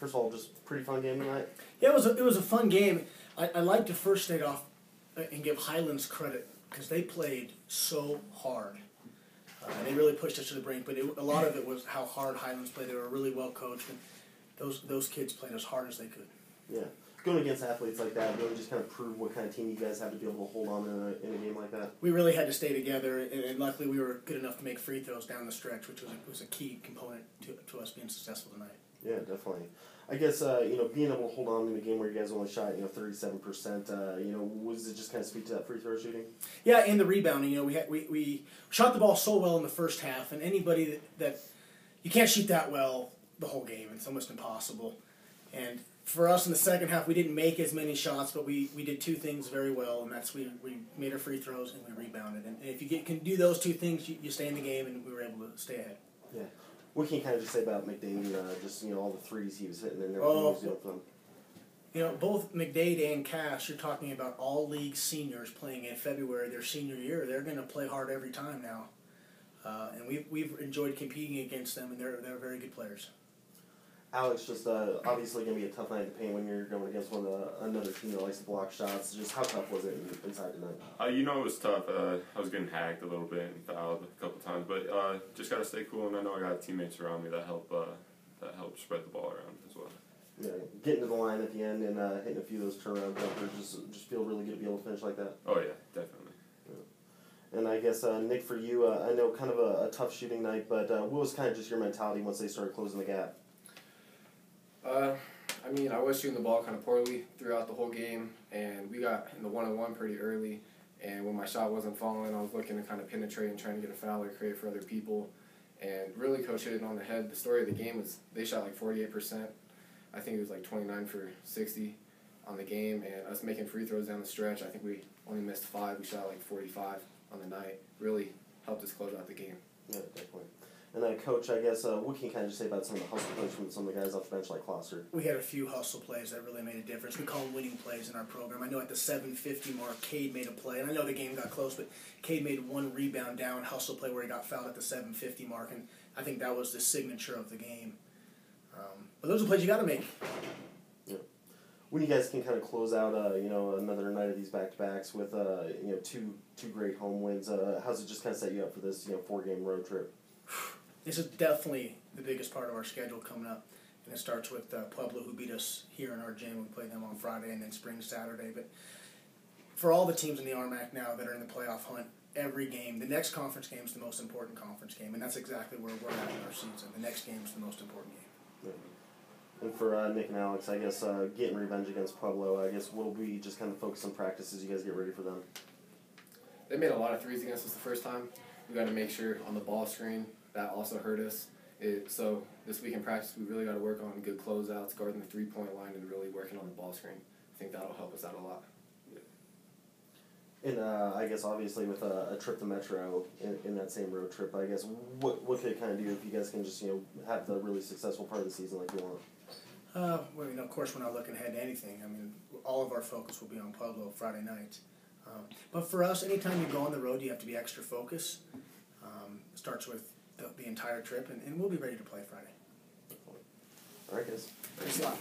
first of all, just pretty fun game tonight. Yeah, it was a fun game. I like to first state off and give Highlands credit because they played so hard. And they really pushed us to the brink, but a lot of it was how hard Highlands played. They were really well coached, and those kids played as hard as they could. Yeah. Going against athletes like that really just kind of proved what kind of team you guys have to be able to hold on in a game like that. We really had to stay together, and luckily we were good enough to make free throws down the stretch, which was a key component to us being successful tonight. Yeah, definitely. I guess being able to hold on in a game where you guys only shot 37%. Was it just kind of speak to that free throw shooting? Yeah, and the rebounding. We shot the ball so well in the first half, and anybody that you can't shoot that well the whole game. It's almost impossible. And for us in the second half, we didn't make as many shots, but we did two things very well, and that's we made our free throws and we rebounded. And if you can do those two things, you stay in the game, and we were able to stay ahead. Yeah. What can you kind of just say about McDade, all the threes he was hitting and everything he was doing for them? Both McDade and Cash, you're talking about all-league seniors playing in February, their senior year. They're going to play hard every time now. And we've enjoyed competing against them, and they're very good players. Alex, just obviously going to be a tough night to paint when you're going against another team that likes to block shots. Just how tough was it inside tonight? It was tough. I was getting hacked a little bit and fouled a couple times, but just got to stay cool, and I know I got teammates around me that help spread the ball around as well. Yeah, getting to the line at the end and hitting a few of those turnaround jumpers just feel really good to be able to finish like that. Oh yeah, definitely. Yeah. And I guess Nick, for you, I know kind of a tough shooting night, but what was kind of just your mentality once they started closing the gap? I was shooting the ball kind of poorly throughout the whole game, and we got in the one-on-one pretty early, and when my shot wasn't falling, I was looking to kind of penetrate and trying to get a foul or create for other people, and really Coach hit it on the head. The story of the game was they shot like 48%. I think it was like 29 for 60 on the game, and us making free throws down the stretch, I think we only missed 5. We shot like 45 on the night. Really helped us close out the game. Yeah, definitely. And Coach, I guess, what can you kind of just say about some of the hustle plays from some of the guys off the bench like Klosser? We had a few hustle plays that really made a difference. We call them winning plays in our program. I know at the 7:50 mark, Cade made a play, and I know the game got close, but Cade made one rebound down hustle play where he got fouled at the 7:50 mark, and I think that was the signature of the game. But those are plays you got to make. Yeah. When you guys can kind of close out, another night of these back-to-backs with, two great home wins, how's it just kind of set you up for this, 4-game road trip? This is definitely the biggest part of our schedule coming up, and it starts with Pueblo, who beat us here in our gym. We play them on Friday and then Spring Saturday. But for all the teams in the RMAC now that are in the playoff hunt, every game, the next conference game is the most important conference game, and that's exactly where we're at in our season. The next game is the most important game. Yeah. And for Nick and Alex, I guess getting revenge against Pueblo, I guess we'll be just kind of focused on practice as you guys get ready for them. They made a lot of threes against us the first time. We got to make sure on the ball screen. That also hurt us. So this week in practice, we really got to work on good closeouts, guarding the three-point line, and really working on the ball screen. I think that'll help us out a lot. And I guess obviously with a trip to Metro in that same road trip, I guess what could it kind of do if you guys can just have the really successful part of the season like you want? Of course, we're not looking ahead to anything. All of our focus will be on Pueblo Friday night. But for us, anytime you go on the road, you have to be extra focused. It starts with the entire trip, and we'll be ready to play Friday. All right, guys. Thanks a lot.